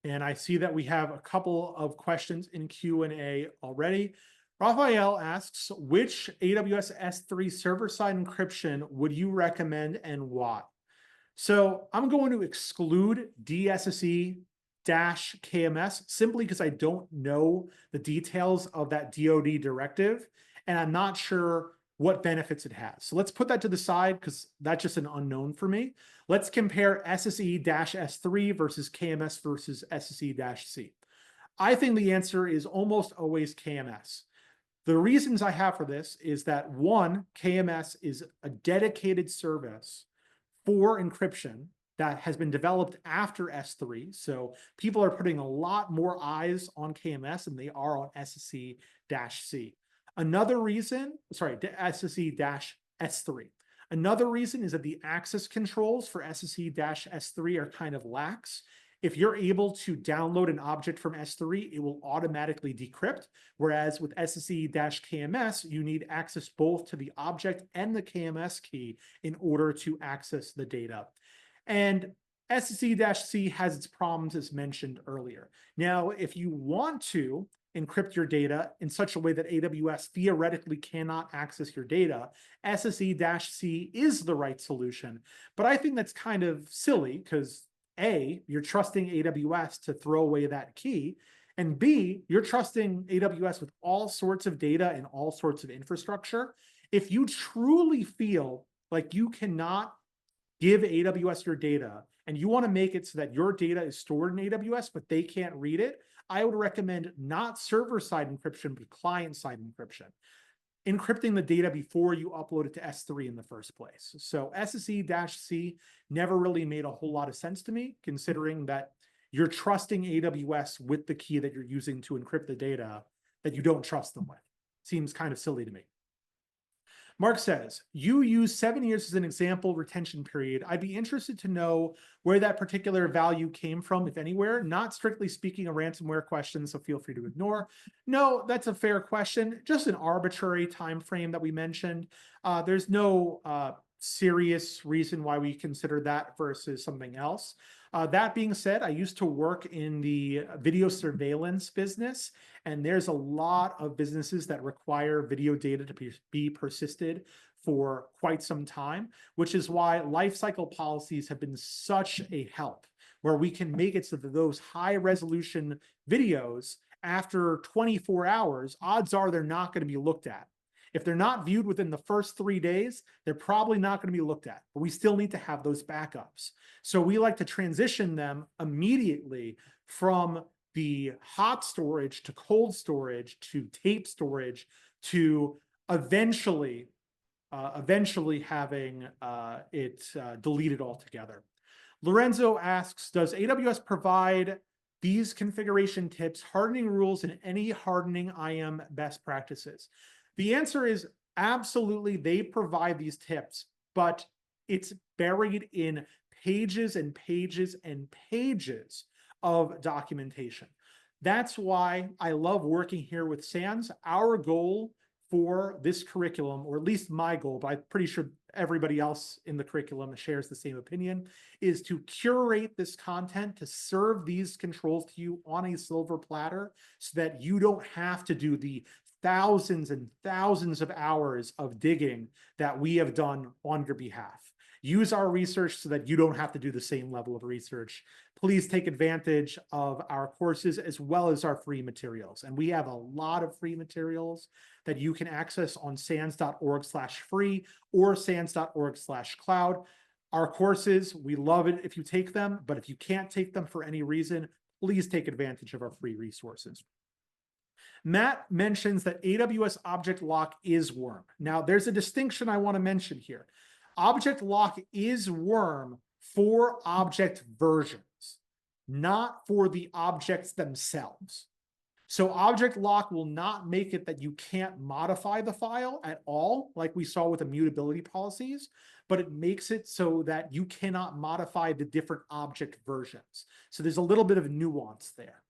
[SPEAKER 1] And I see that we have a couple of questions in Q&A already. Raphael asks, which AWS S3 server-side encryption would you recommend and why? So I'm going to exclude DSSE-KMS simply because I don't know the details of that DoD directive, and I'm not sure what benefits it has. So let's put that to the side because that's just an unknown for me. Let's compare SSE-S3 versus KMS versus SSE-C. I think the answer is almost always KMS. The reasons I have for this is that one, KMS is a dedicated service for encryption that has been developed after S3. So people are putting a lot more eyes on KMS than they are on SSE-C. Another reason, SSE-S3. Another reason is that the access controls for SSE-S3 are kind of lax. If you're able to download an object from S3, it will automatically decrypt. Whereas with SSE-KMS, you need access both to the object and the KMS key in order to access the data. And SSE-C has its problems as mentioned earlier. Now, if you want to encrypt your data in such a way that AWS theoretically cannot access your data, SSE-C is the right solution. But I think that's kind of silly because A, you're trusting AWS to throw away that key, and B, you're trusting AWS with all sorts of data and all sorts of infrastructure. If you truly feel like you cannot give AWS your data and you want to make it so that your data is stored in AWS, but they can't read it, I would recommend not server-side encryption, but client-side encryption. Encrypting the data before you upload it to S3 in the first place. So SSE-C never really made a whole lot of sense to me, considering that you're trusting AWS with the key that you're using to encrypt the data that you don't trust them with. Seems kind of silly to me. Mark says, you use 7 years as an example retention period. I'd be interested to know where that particular value came from, if anywhere. Not strictly speaking a ransomware question, so feel free to ignore. No, that's a fair question. Just an arbitrary time frame that we mentioned. There's no serious reason why we consider that versus something else. That being said, I used to work in the video surveillance business, and there's a lot of businesses that require video data to be persisted for quite some time, which is why lifecycle policies have been such a help, where we can make it so that those high resolution videos, after 24 hours, odds are they're not going to be looked at. If they're not viewed within the first 3 days, they're probably not going to be looked at, but we still need to have those backups. So we like to transition them immediately from the hot storage to cold storage to tape storage to eventually eventually having it deleted altogether. Lorenzo asks, does AWS provide these configuration tips, hardening rules, and any hardening IAM best practices? The answer is absolutely, they provide these tips, but it's buried in pages and pages and pages of documentation. That's why I love working here with SANS. Our goal for this curriculum, or at least my goal, but I'm pretty sure everybody else in the curriculum shares the same opinion, is to curate this content to serve these controls to you on a silver platter so that you don't have to do the thousands and thousands of hours of digging that we have done on your behalf. Use our research so that you don't have to do the same level of research. Please take advantage of our courses as well as our free materials. And we have a lot of free materials that you can access on sans.org/free or sans.org/cloud. Our courses, we love it if you take them, but if you can't take them for any reason, please take advantage of our free resources. Matt mentions that AWS Object Lock is worm. Now, there's a distinction I want to mention here. Object lock is worm for object versions, not for the objects themselves. So object lock will not make it that you can't modify the file at all, like we saw with immutability policies, but it makes it so that you cannot modify the different object versions. So there's a little bit of nuance there.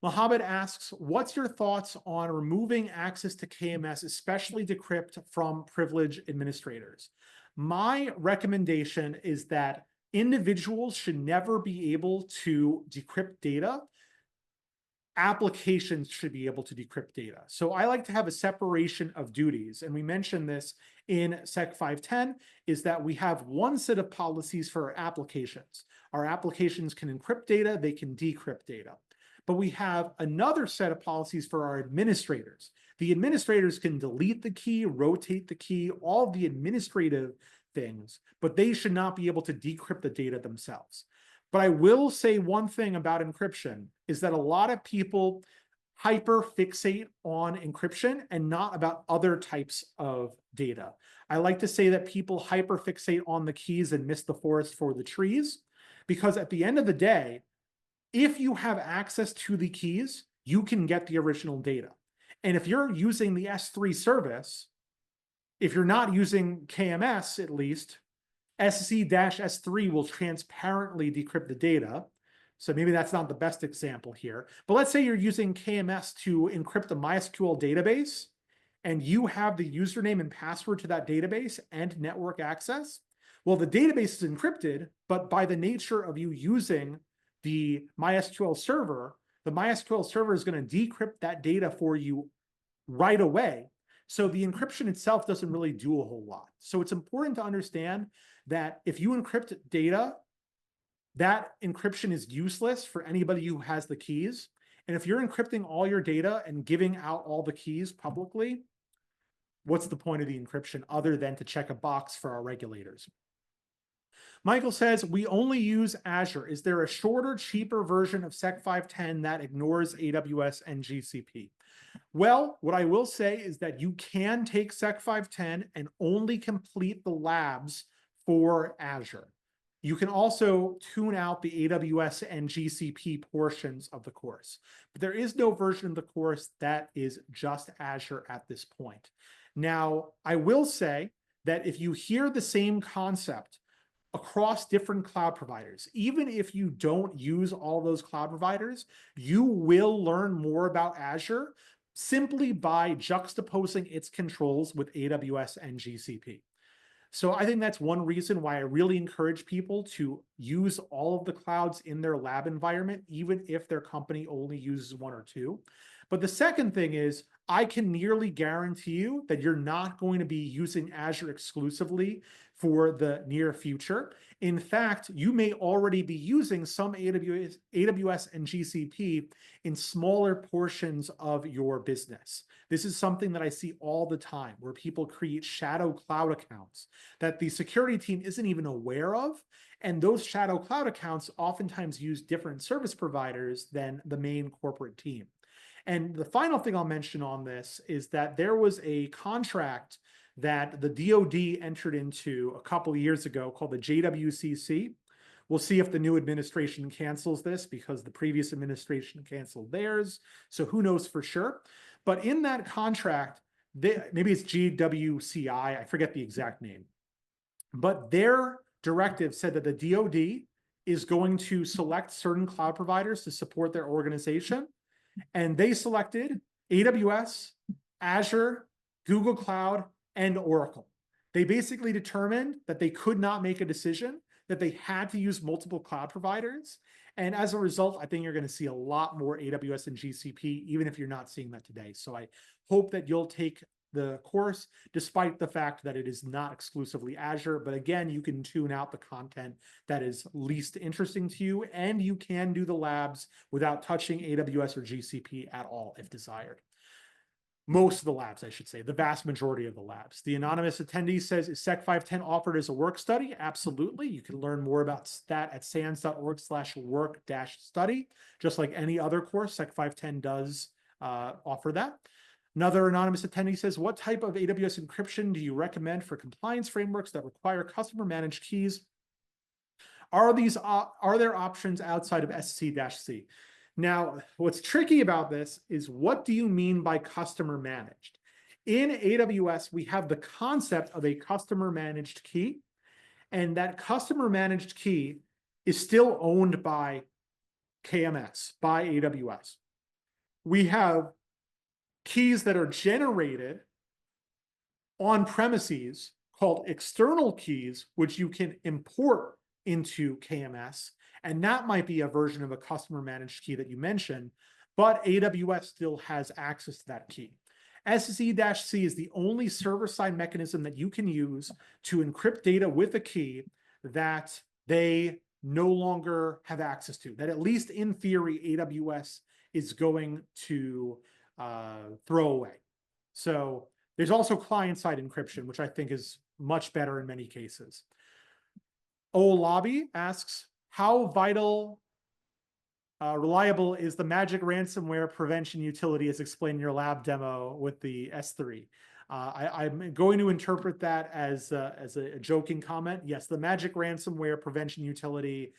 [SPEAKER 1] Mohammed asks, what's your thoughts on removing access to KMS, especially decrypt from privileged administrators? My recommendation is that individuals should never be able to decrypt data. Applications should be able to decrypt data. So I like to have a separation of duties. And we mentioned this in Sec 510, is that we have one set of policies for our applications. Our applications can encrypt data, they can decrypt data. But we have another set of policies for our administrators. The administrators can delete the key, rotate the key, all the administrative things, but they should not be able to decrypt the data themselves. But I will say one thing about encryption is that a lot of people hyper fixate on encryption and not about other types of data. I like to say that people hyper fixate on the keys and miss the forest for the trees, because at the end of the day, if you have access to the keys, you can get the original data. And if you're using the S3 service, if you're not using KMS, at least, SC-S3 will transparently decrypt the data. So maybe that's not the best example here. But let's say you're using KMS to encrypt a MySQL database, and you have the username and password to that database and network access. Well, the database is encrypted, but by the nature of you using the MySQL server is going to decrypt that data for you right away. So the encryption itself doesn't really do a whole lot. So it's important to understand that if you encrypt data, that encryption is useless for anybody who has the keys. And if you're encrypting all your data and giving out all the keys publicly, what's the point of the encryption other than to check a box for our regulators? Michael says, we only use Azure. Is there a shorter, cheaper version of Sec 510 that ignores AWS and GCP? Well, what I will say is that you can take Sec 510 and only complete the labs for Azure. You can also tune out the AWS and GCP portions of the course, but there is no version of the course that is just Azure at this point. Now, I will say that if you hear the same concept across different cloud providers, even if you don't use all those cloud providers, you will learn more about Azure simply by juxtaposing its controls with AWS and GCP. So I think that's one reason why I really encourage people to use all of the clouds in their lab environment, even if their company only uses one or two. But the second thing is, I can nearly guarantee you that you're not going to be using Azure exclusively for the near future. In fact, you may already be using some AWS and GCP in smaller portions of your business. This is something that I see all the time, where people create shadow cloud accounts that the security team isn't even aware of. And those shadow cloud accounts oftentimes use different service providers than the main corporate team. And the final thing I'll mention on this is that there was a contract that the DoD entered into a couple of years ago called the JWCC. We'll see if the new administration cancels this because the previous administration canceled theirs. So who knows for sure. But in that contract, maybe it's GWCI, I forget the exact name. But their directive said that the DoD is going to select certain cloud providers to support their organization. And they selected AWS, Azure, Google Cloud, and Oracle. They basically determined that they could not make a decision, that they had to use multiple cloud providers. And as a result, I think you're going to see a lot more AWS and GCP, even if you're not seeing that today. So I hope that you'll take the course, despite the fact that it is not exclusively Azure. But again, you can tune out the content that is least interesting to you, and you can do the labs without touching AWS or GCP at all if desired. Most of the labs, I should say, the vast majority of the labs. The anonymous attendee says, is Sec 510 offered as a work study? Absolutely. You can learn more about that at sans.org/work-study. Just like any other course, Sec 510 does offer that. Another anonymous attendee says, what type of AWS encryption do you recommend for compliance frameworks that require customer managed keys? Are there options outside of SC-C? Now, what's tricky about this is, what do you mean by customer managed? In AWS, we have the concept of a customer managed key, and that customer managed key is still owned by KMS, by AWS. We have keys that are generated on premises called external keys, which you can import into KMS. And that might be a version of a customer managed key that you mentioned, but AWS still has access to that key. SC-C is the only server-side mechanism that you can use to encrypt data with a key that they no longer have access to, that at least in theory, AWS is going to throw away. So there's also client-side encryption, which I think is much better in many cases. Lobby asks, how reliable is the magic ransomware prevention utility as explained in your lab demo with the S3? I'm going to interpret that as a joking comment. Yes, the magic ransomware prevention utility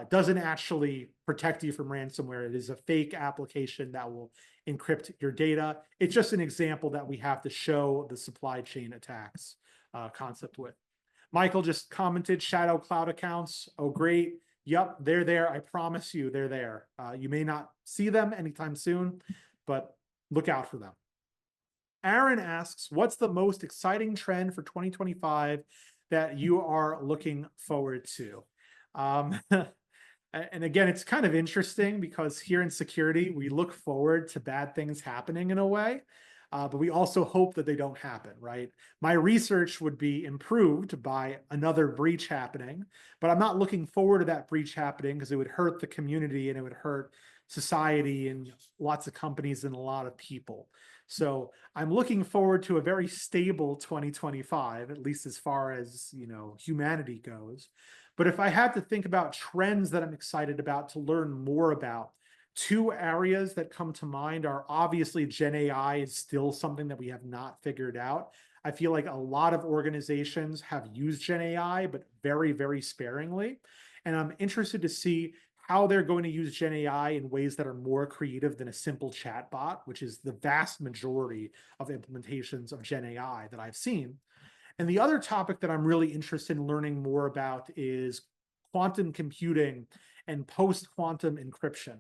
[SPEAKER 1] doesn't actually protect you from ransomware. It is a fake application that will encrypt your data. It's just an example that we have to show the supply chain attacks concept with. Michael just commented, shadow cloud accounts. Oh, great. Yep, they're there. I promise you they're there. You may not see them anytime soon, but look out for them. Aaron asks, what's the most exciting trend for 2025 that you are looking forward to? And again, it's kind of interesting because here in security, we look forward to bad things happening in a way, but we also hope that they don't happen, right? My research would be improved by another breach happening, but I'm not looking forward to that breach happening because it would hurt the community and it would hurt society and lots of companies and a lot of people. So I'm looking forward to a very stable 2025, at least as far as, humanity goes. But if I had to think about trends that I'm excited about to learn more about, two areas that come to mind are obviously Gen AI is still something that we have not figured out. I feel like a lot of organizations have used Gen AI, but very, very sparingly. And I'm interested to see how they're going to use Gen AI in ways that are more creative than a simple chatbot, which is the vast majority of implementations of Gen AI that I've seen. And the other topic that I'm really interested in learning more about is quantum computing and post-quantum encryption.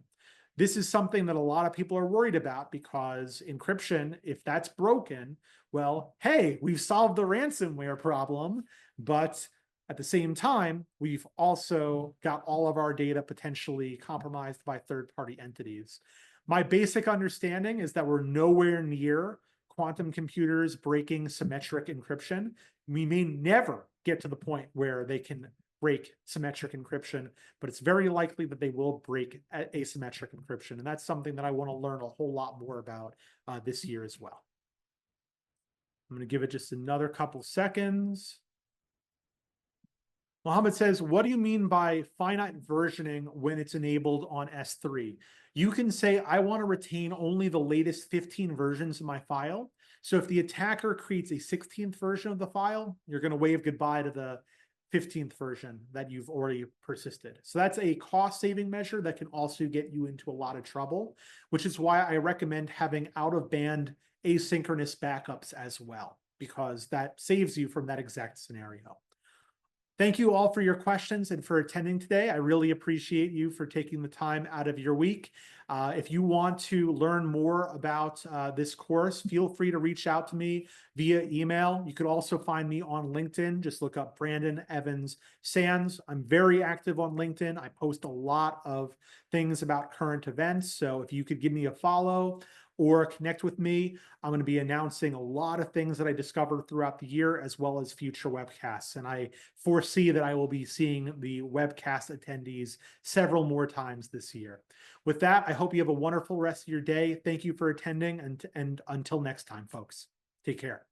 [SPEAKER 1] This is something that a lot of people are worried about because encryption, if that's broken, well, hey, we've solved the ransomware problem, but at the same time, we've also got all of our data potentially compromised by third-party entities. My basic understanding is that we're nowhere near quantum computers breaking symmetric encryption. We may never get to the point where they can break symmetric encryption, but it's very likely that they will break asymmetric encryption. And that's something that I want to learn a whole lot more about this year as well. I'm going to give it just another couple seconds. Mohammed says, what do you mean by finite versioning when it's enabled on S3? You can say, I want to retain only the latest 15 versions of my file. So if the attacker creates a 16th version of the file, you're going to wave goodbye to the 15th version that you've already persisted. So that's a cost-saving measure that can also get you into a lot of trouble, which is why I recommend having out-of-band asynchronous backups as well, because that saves you from that exact scenario. Thank you all for your questions and for attending today. I really appreciate you for taking the time out of your week. If you want to learn more about this course, feel free to reach out to me via email. You could also find me on LinkedIn. Just look up Brandon Evans SANS. I'm very active on LinkedIn. I post a lot of things about current events. So if you could give me a follow or connect with me, I'm going to be announcing a lot of things that I discovered throughout the year, as well as future webcasts. And I foresee that I will be seeing the webcast attendees several more times this year. With that, I hope you have a wonderful rest of your day. Thank you for attending, and until next time, folks, take care.